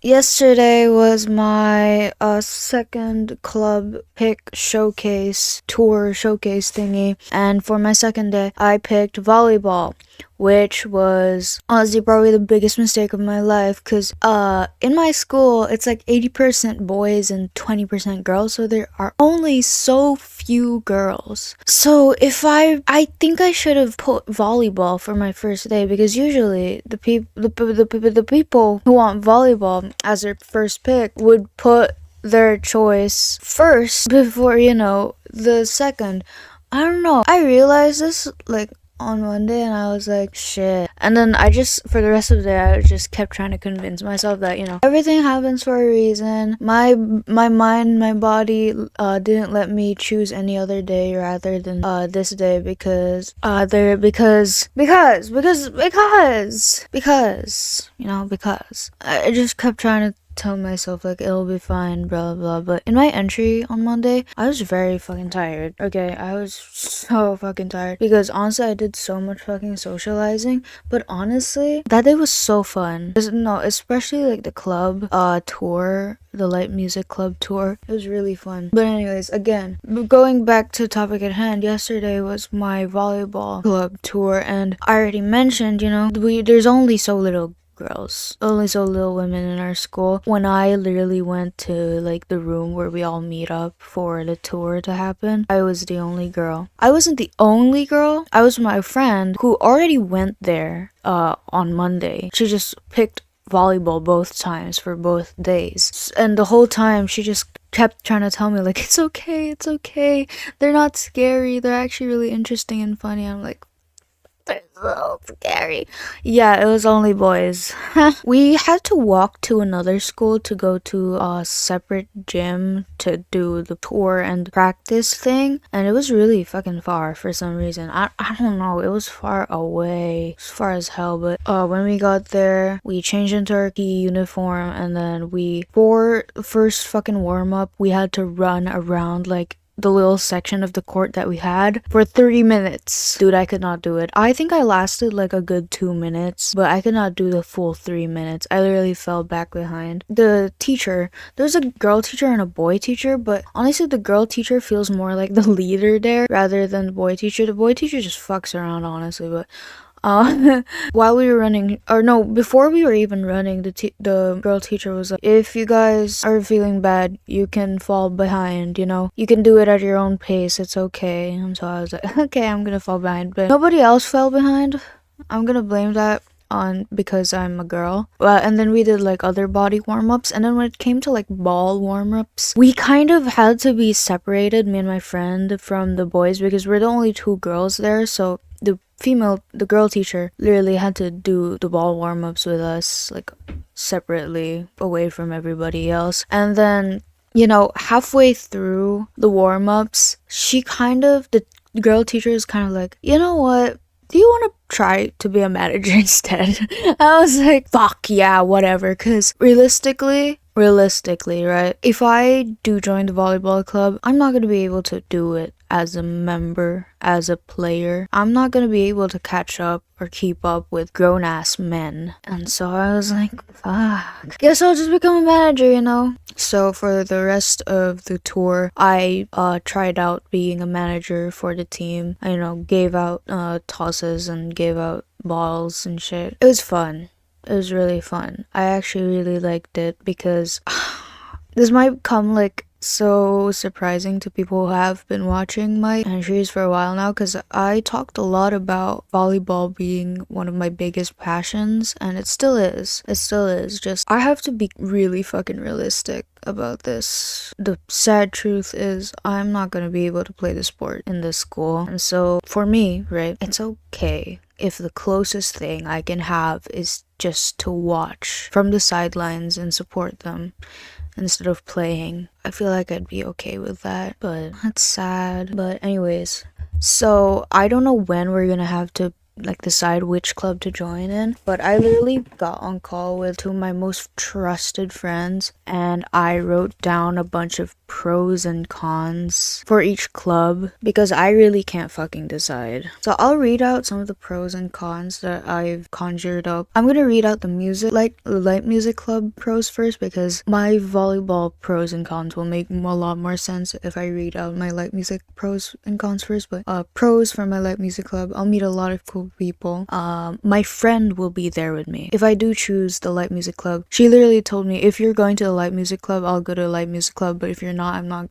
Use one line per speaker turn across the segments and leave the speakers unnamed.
Yesterday was my second club pick showcase tour showcase thingy, and for my second day, I picked volleyball, which was honestly probably the biggest mistake of my life. Cause in my school it's like 80% boys and 20% girls, so there are only so few girls. So if I think I should have put volleyball for my first day, because usually the people who want volleyball as their first pick would put their choice first before, the second. I don't know. I realized this like on Monday, and I was like, shit. And then for the rest of the day, I just kept trying to convince myself that, everything happens for a reason. My mind, my body didn't let me choose any other day rather than this day, because because I just kept trying to tell myself like it'll be fine, blah blah. But in my entry on Monday, I was very fucking tired. Okay, I was so fucking tired because honestly I did so much fucking socializing. But honestly, that day was so fun. No, especially like the club tour, the light music club tour. It was really fun. But anyways, again, going back to the topic at hand, yesterday was my volleyball club tour, and I already mentioned, there's only so little girls, only so little women in our school. When I literally went to like the room where we all meet up for the tour to happen, I was the only girl. I wasn't the only girl. I was my friend who already went there on Monday. She just picked volleyball both times for both days, and the whole time she just kept trying to tell me like it's okay, they're not scary, they're actually really interesting and funny. I'm like, it's so scary. Yeah, it was only boys. We had to walk to another school to go to a separate gym to do the tour and practice thing, and it was really fucking far for some reason. I don't know, it was far away. As far as hell. But when we got there, we changed into our key uniform, and then for the first fucking warm-up, we had to run around like the little section of the court that we had for 30 minutes. Dude, I could not do it. I think I lasted like a good 2 minutes, but I could not do the full 3 minutes. I literally fell back behind. The teacher, there's a girl teacher and a boy teacher, but honestly the girl teacher feels more like the leader there rather than the boy teacher. The boy teacher just fucks around, honestly. But while we were running, or no, before we were even running, the girl teacher was like, if you guys are feeling bad, you can fall behind, you can do it at your own pace, it's okay. And so I was like, okay, I'm gonna fall behind. But nobody else fell behind. I'm gonna blame that on because I'm a girl. And then we did like other body warm-ups, and then when it came to like ball warm-ups, we kind of had to be separated, me and my friend, from the boys, because we're the only two girls there. So the girl teacher literally had to do the ball warm-ups with us like separately away from everybody else. And then halfway through the warm-ups, the girl teacher is kind of like, you know what, do you want to try to be a manager instead? I was like, fuck yeah, whatever. Because realistically, right, if I do join the volleyball club, I'm not going to be able to do it as a member, as a player. I'm not going to be able to catch up or keep up with grown-ass men. And so I was like, fuck, guess I'll just become a manager. So for the rest of the tour, I tried out being a manager for the team. I gave out tosses and gave out balls and shit. It was fun. It was really fun. I actually really liked it because this might come like so surprising to people who have been watching my entries for a while now, because I talked a lot about volleyball being one of my biggest passions, and it still is. Just I have to be really fucking realistic about this. The sad truth is I'm not gonna be able to play the sport in this school, and so for me, right, it's okay if the closest thing I can have is just to watch from the sidelines and support them instead of playing. I feel like I'd be okay with that, but that's sad. But anyways, so I don't know when we're gonna have to like decide which club to join in, but I literally got on call with two of my most trusted friends and I wrote down a bunch of pros and cons for each club because I really can't fucking decide. So I'll read out some of the pros and cons that I've conjured up. I'm gonna read out the music, like light music club pros first, because my volleyball pros and cons will make a lot more sense if I read out my light music pros and cons first. But pros for my light music club, I'll meet a lot of cool people. My friend will be there with me if I do choose the light music club. She literally told me, if you're going to the light music club, I'll go to the light music club, but if you're not, I'm not.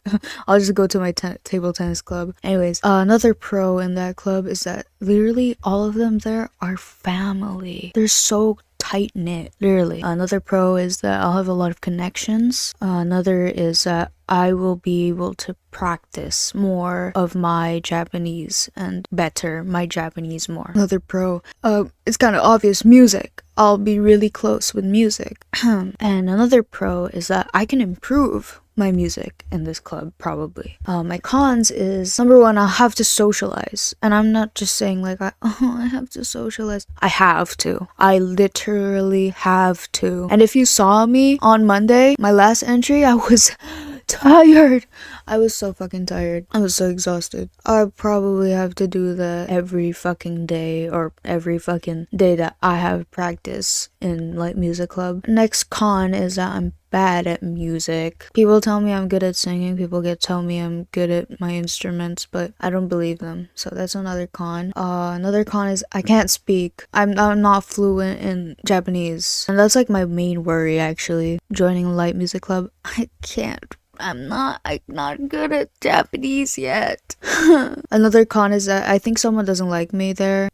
I'll just go to my table tennis club. Anyways, another pro in that club is that literally all of them there are family. They're so tight knit, literally. Another pro is that I'll have a lot of connections. Another is that I will be able to practice more of my Japanese and better my Japanese more. Another pro, it's kind of obvious, music. I'll be really close with music. And another pro is that I can improve my music in this club, probably. My cons is, number one, I'll have to socialize. And I'm not just saying like, I have to socialize. I have to. I literally have to. And if you saw me on Monday, my last entry, I was tired. I was so fucking tired. I was so exhausted. I probably have to do that every fucking day, or every fucking day that I have practice in light music club. Next con is that I'm bad at music. People tell me I'm good at singing. People tell me I'm good at my instruments, but I don't believe them. So that's another con. Another con is I can't speak. I'm not fluent in Japanese, and that's like my main worry actually. Joining a light music club, I'm not good at Japanese yet. Another con is that I think someone doesn't like me there.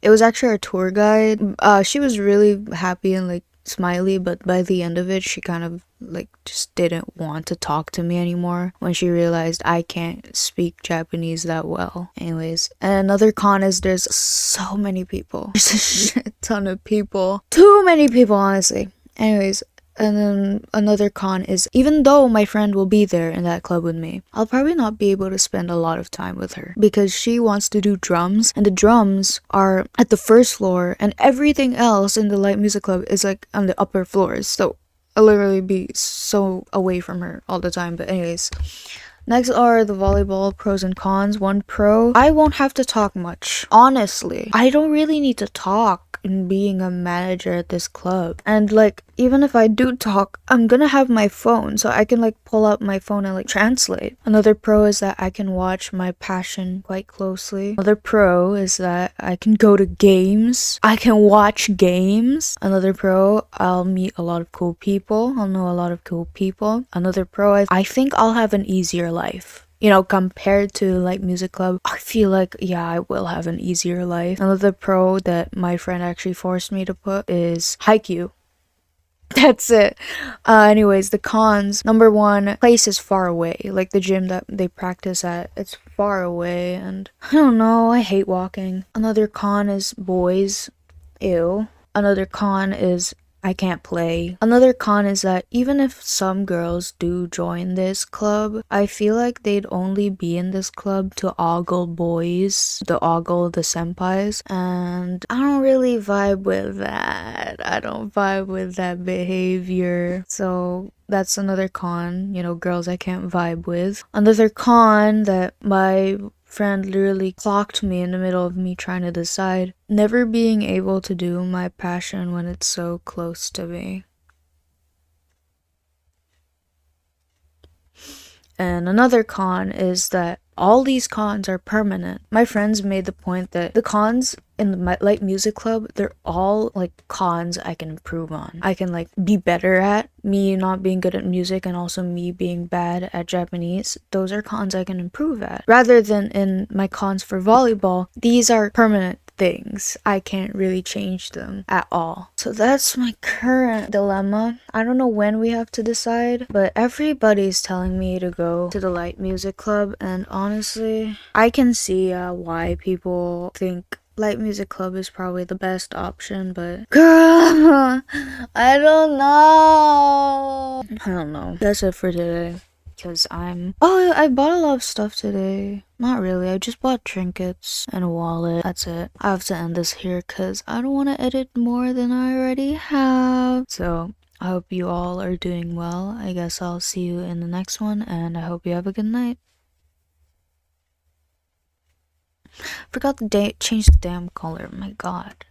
It was actually our tour guide. She was really happy and like smiley, but by the end of it, she kind of like just didn't want to talk to me anymore when she realized I can't speak Japanese that well. Anyways, and another con is there's so many people. There's a shit ton of people. Too many people, honestly. Anyways, and then another con is, even though my friend will be there in that club with me, I'll probably not be able to spend a lot of time with her because she wants to do drums, and the drums are at the first floor and everything else in the light music club is like on the upper floors. So I'll literally be so away from her all the time. But anyways, next are the volleyball pros and cons. One pro, I won't have to talk much. Honestly, I don't really need to talk in being a manager at this club. And like, even if I do talk, I'm gonna have my phone, so I can like pull out my phone and like translate. Another pro is that I can watch my passion quite closely. Another pro is that I can go to games. I can watch games. Another pro, I'll meet a lot of cool people. I'll know a lot of cool people. Another pro is I think I'll have an easier life. You know, compared to like music club, I feel like, yeah, I will have an easier life. Another pro that my friend actually forced me to put is Haikyuu. That's it. Anyways, the cons. Number one, place is far away. Like the gym that they practice at, it's far away, and I don't know, I hate walking. Another con is boys. Ew. Another con is I can't play. Another con is that even if some girls do join this club, I feel like they'd only be in this club to ogle boys, to ogle the senpais, and I don't really vibe with that. I don't vibe with that behavior. So that's another con, you know, girls I can't vibe with. Another con that my friend literally clocked me in the middle of me trying to decide, never being able to do my passion when it's so close to me. And another con is that all these cons are permanent. My friends made the point that the cons in the light music club, they're all like cons I can improve on. I can like be better at. Me not being good at music and also me being bad at Japanese, those are cons I can improve at. Rather than in my cons for volleyball, these are permanent things. I can't really change them at all. So that's my current dilemma. I don't know when we have to decide, but everybody's telling me to go to the light music club, and honestly, I can see why people think light music club is probably the best option, but girl, I don't know. That's it for today. because I bought a lot of stuff today. Not really. I just bought trinkets and a wallet. That's it. I have to end this here because I don't want to edit more than I already have. So I hope you all are doing well. I guess I'll see you in the next one, and I hope you have a good night. Forgot the change the damn color. My god.